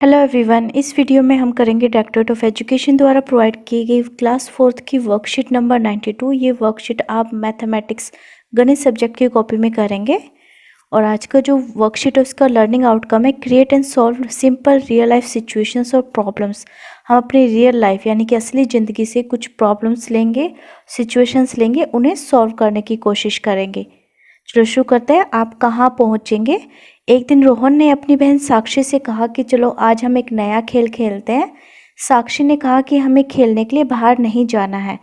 Hello everyone, इस video में हम करेंगे डायरेक्टरेट ऑफ एजुकेशन द्वारा प्रोवाइड की गई क्लास 4th की वर्कशीट नंबर 92। ये वर्कशीट आप मैथमेटिक्स गणित सब्जेक्ट की कॉपी में करेंगे। और आज का जो वर्कशीट है उसका लर्निंग आउटकम है create and solve simple real life situations और प्रॉब्लम्स। हम अपनी रियल लाइफ यानी कि असली ज़िंदगी से कुछ प्रॉब्लम्स लेंगे, सिचुएशंस लेंगे, उन्हें सॉल्व करने की कोशिश करेंगे। चलो शुरू करते हैं। आप कहाँ पहुँचेंगे। एक दिन रोहन ने अपनी बहन साक्षी से कहा कि चलो आज हम एक नया खेल खेलते हैं। साक्षी ने कहा कि हमें खेलने के लिए बाहर नहीं जाना है।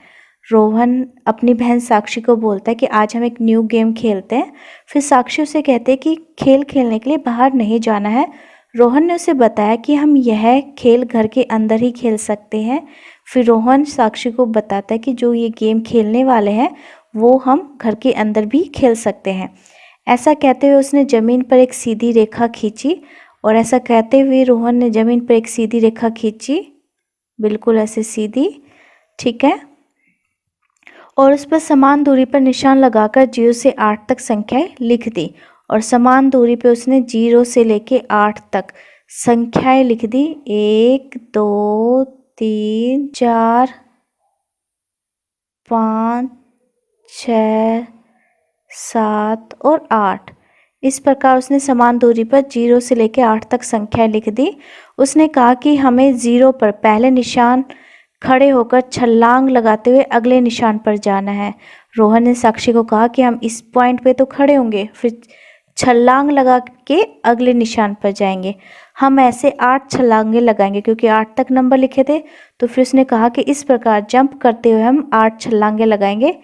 रोहन अपनी बहन साक्षी को बोलता है कि आज हम एक न्यू गेम खेलते हैं। फिर साक्षी उसे कहते हैं कि खेल खेलने के लिए बाहर नहीं जाना है। रोहन ने उसे बताया कि हम यह खेल घर के अंदर ही खेल सकते हैं। फिर रोहन साक्षी को बताता है कि जो ये गेम खेलने वाले हैं वो हम घर के अंदर भी खेल सकते हैं। ऐसा कहते हुए उसने ज़मीन पर एक सीधी रेखा खींची। और ऐसा कहते हुए रोहन ने ज़मीन पर एक सीधी रेखा खींची, बिल्कुल ऐसे सीधी, ठीक है। और उस पर समान दूरी पर निशान लगाकर 0 से 8 तक संख्याएं लिख दी। और समान दूरी पे उसने 0 से लेके 8 तक संख्याएं लिख दी। 1 2 3 4 5 6 7 और 8। इस प्रकार उसने समान दूरी पर 0 से लेकर 8 तक संख्याएं लिख दी। उसने कहा कि हमें 0 पर पहले निशान खड़े होकर छलांग लगाते हुए अगले निशान पर जाना है। रोहन ने साक्षी को कहा कि हम इस पॉइंट पे तो खड़े होंगे, फिर छलांग लगा के अगले निशान पर जाएंगे। हम ऐसे 8 छलांगे लगाएंगे क्योंकि 8 तक नंबर लिखे थे। तो फिर उसने कहा कि इस प्रकार जंप करते हुए हम 8 छलांगे लगाएंगे।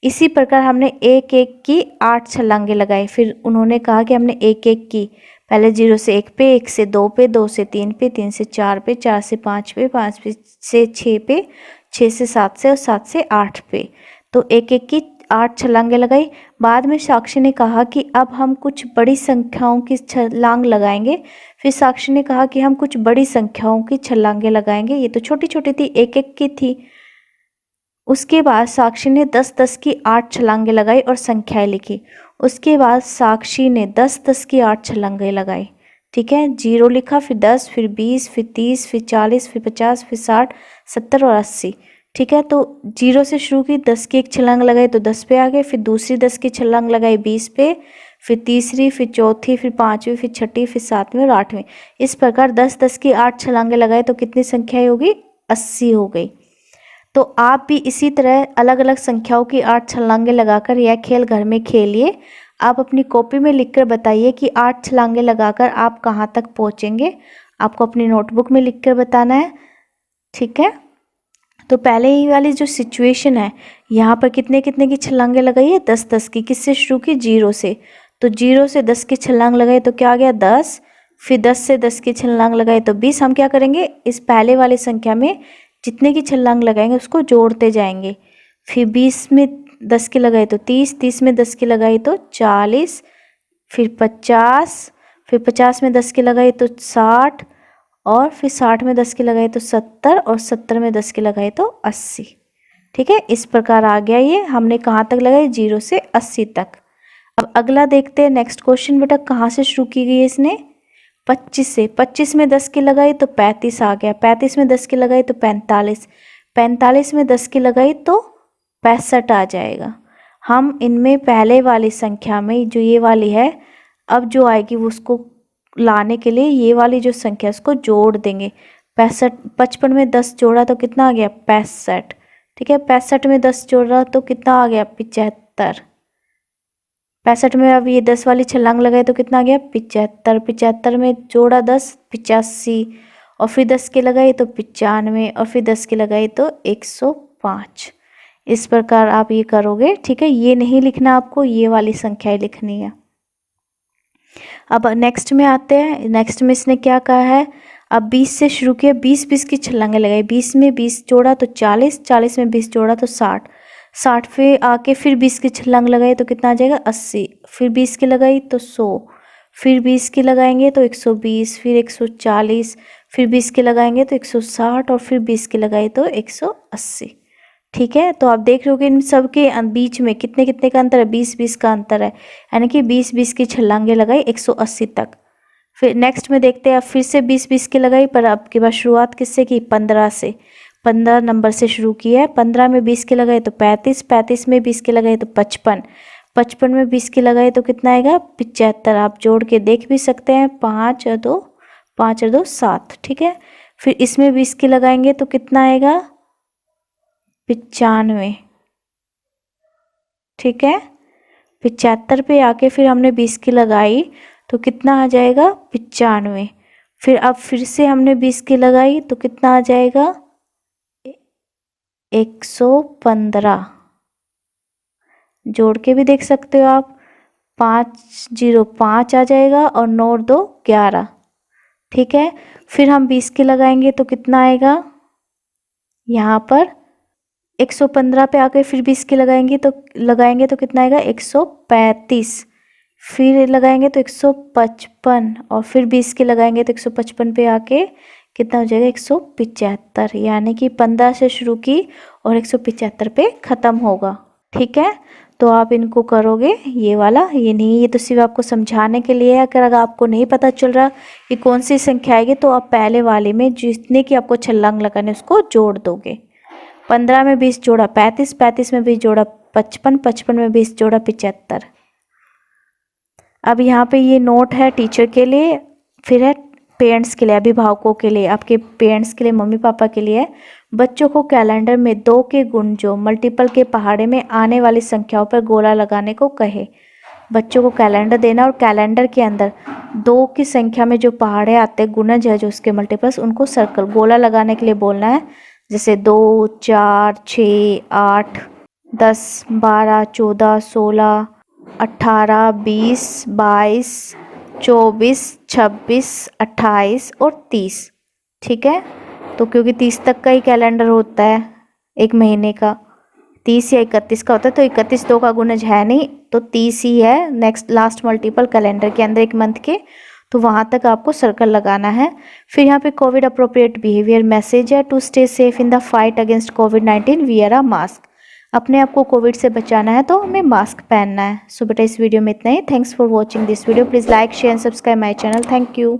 इसी प्रकार हमने एक एक की 8 छलांगे लगाई। फिर उन्होंने कहा कि हमने एक एक की, पहले 0 से 1 पे, 1 से 2 पे, 2 से 3 पे, 3 से 4 पे, 4 से 5 पे, 5 से 6 पे, 6 से 7 से और 7 से 8 पे। तो एक एक की 8 छलांगे लगाई। बाद में साक्षी ने कहा कि अब हम कुछ बड़ी संख्याओं की छलांग लगाएंगे। फिर साक्षी ने कहा कि हम कुछ बड़ी संख्याओं की छलांगे लगाएंगे। ये तो छोटी छोटी थी, एक एक की थी। उसके बाद साक्षी ने 10-10 की 8 छलांगे लगाई और संख्याएं लिखी। उसके बाद साक्षी ने 10-10 की 8 छलांगे लगाई, ठीक है। 0 लिखा, फिर 10, फिर 20, फिर 30, फिर 40, फिर 50, फिर 60, 70 और 80, ठीक है। तो 0 से शुरू की, 10 की एक छलांग लगाई तो 10 पे आ गए। फिर दूसरी 10 की छलांग लगाई 20 पे, फिर तीसरी, फिर चौथी, फिर 5वीं, फिर 6ठी, फिर 7वीं और 8वीं। इस प्रकार 10-10 की 8 छलांगे लगाए तो कितनी संख्याएं होगी? 80 हो गई। तो आप भी इसी तरह अलग अलग संख्याओं की 8 छलांगे लगाकर यह खेल घर में खेलिए। आप अपनी कॉपी में लिखकर बताइए कि 8 छलांगे लगाकर आप कहाँ तक पहुँचेंगे। आपको अपनी नोटबुक में लिखकर बताना है, ठीक है। तो पहले ही वाली जो सिचुएशन है, यहाँ पर कितने कितने की छलांगे लगाई है? 10-10 की। किससे शुरू की? 0 से। तो 0 से 10 की छलांग लगाई तो क्या आ गया? 10। फिर 10 से 10 की छलांग लगाई तो 20। हम क्या करेंगे, इस पहले वाली संख्या में जितने की छलांग लगाएंगे उसको जोड़ते जाएंगे। फिर 20 में 10 की लगाई तो 30, 30 में 10 की लगाई तो 40, फिर 50, फिर 50 में 10 की लगाई तो 60, और फिर 60 में 10 की लगाई तो 70, और 70 में 10 की लगाई तो 80, ठीक है। इस प्रकार आ गया ये। हमने कहाँ तक लगाई? 0 से 80 तक। अब अगला देखते हैं नेक्स्ट क्वेश्चन। बेटा कहाँ से शुरू की गई है इसने? 25 से। 25 में 10 की लगाई तो 35 आ गया। 35 में 10 की लगाई तो 45। 45 में 10 की लगाई तो 65 आ जाएगा। हम इनमें पहले वाली संख्या में जो ये वाली है, अब जो आएगी वो उसको लाने के लिए ये वाली जो संख्या है उसको जोड़ देंगे। 65, 55 में 10 जोड़ा तो कितना आ गया? 65, ठीक है। 65 में 10 जोड़ा तो कितना आ गया? 75। 65 में अब ये 10 वाली छलांग लगाई तो कितना आ गया? 75। 75 में जोड़ा 10, 85, और फिर 10 की लगाई तो 95, और फिर 10 की लगाई तो 105। इस प्रकार आप ये करोगे, ठीक है। ये नहीं लिखना आपको, ये वाली संख्याएं लिखनी है। अब नेक्स्ट में आते हैं। नेक्स्ट में इसने क्या कहा है? अब 20 से शुरू किया, 20-20 की छलांगे लगाई। 20 में 20 जोड़ा तो 40, 40 में 20 जोड़ा तो 60, 60 पे आके फिर 20 की छलांग लगाई तो कितना आ जाएगा? 80, फिर 20 की लगाई तो 100, फिर 20 की लगाएंगे तो 120, फिर 140, फिर 20 की लगाएंगे तो 160, और फिर 20 की लगाई तो 180, ठीक है। तो आप देख रहे हो कि इन सब के बीच में कितने कितने का अंतर है? 20-20 का अंतर है, यानी कि 20-20 की छलांगे लगाई 180 तक। फिर नेक्स्ट में देखते हैं, अब फिर से 20-20 की लगाई, पर अब की बार शुरुआत किससे की, 15 से। 15 नंबर से शुरू किया है। 15 में 20 की लगाई तो 35, 35 में 20 की लगाई तो 55, 55 में 20 की लगाई तो कितना आएगा, 75। आप जोड़ के देख भी सकते हैं, 5 और 2 7, ठीक है। फिर इसमें 20 की लगाएंगे तो कितना आएगा, 95, ठीक है। 75 पे आके फिर हमने 20 की लगाई तो कितना आ जाएगा, 95। फिर अब फिर से हमने 20 की लगाई तो कितना आ जाएगा, 115। जोड़ के भी देख सकते हो आप, 505 आ जाएगा और 9 और 2 11, ठीक है। फिर हम 20 की लगाएंगे तो कितना आएगा, यहाँ पर 115 पे आके फिर 20 की लगाएंगे तो कितना आएगा, 135। फिर लगाएंगे तो 155 और फिर 20 की लगाएंगे तो 155 पे आके कितना हो जाएगा, 175। यानी कि 15 से शुरू की और 175 पे ख़त्म होगा, ठीक है। तो आप इनको करोगे, ये वाला, ये नहीं, ये तो सिर्फ आपको समझाने के लिए है। अगर आपको नहीं पता चल रहा कि कौन सी संख्या आएगी तो आप पहले वाले में जितने की आपको छलांग लगाने उसको जोड़ दोगे। 15 में 20 जोड़ा 35, 35 में 20 जोड़ा 55, 55 में 20 जोड़ा 75। अब यहाँ पे ये नोट है टीचर के लिए, फिर है पेरेंट्स के लिए, अभिभावकों के लिए, आपके पेरेंट्स के लिए, मम्मी पापा के लिए। बच्चों को कैलेंडर में 2 के गुण जो मल्टीपल के पहाड़े में आने वाली संख्याओं पर गोला लगाने को कहे। बच्चों को कैलेंडर देना और कैलेंडर के अंदर 2 की संख्या में जो पहाड़े आते हैं, गुणज है जो उसके मल्टीपल्स, उनको सर्कल गोला लगाने के लिए बोलना है। जैसे 2, 4, 6, 8, 10, 12, 14, 16, 18, 20, 22, 24, 26, 28 और 30, ठीक है। तो क्योंकि 30 तक का ही कैलेंडर होता है एक महीने का, 30 या 31 का होता है, तो 31 2 का गुणज है नहीं, तो 30 ही है नेक्स्ट लास्ट मल्टीपल कैलेंडर के अंदर एक मंथ के, तो वहाँ तक आपको सर्कल लगाना है। फिर यहाँ पे कोविड अप्रोप्रिएट बिहेवियर मैसेज है, to stay safe in the fight against कोविड-19 वियर अ मास्क। अपने आप को कोविड से बचाना है तो हमें मास्क पहनना है। सो बेटा इस वीडियो में इतना ही। Thanks for watching this video. Please like share and subscribe my channel. Thank you.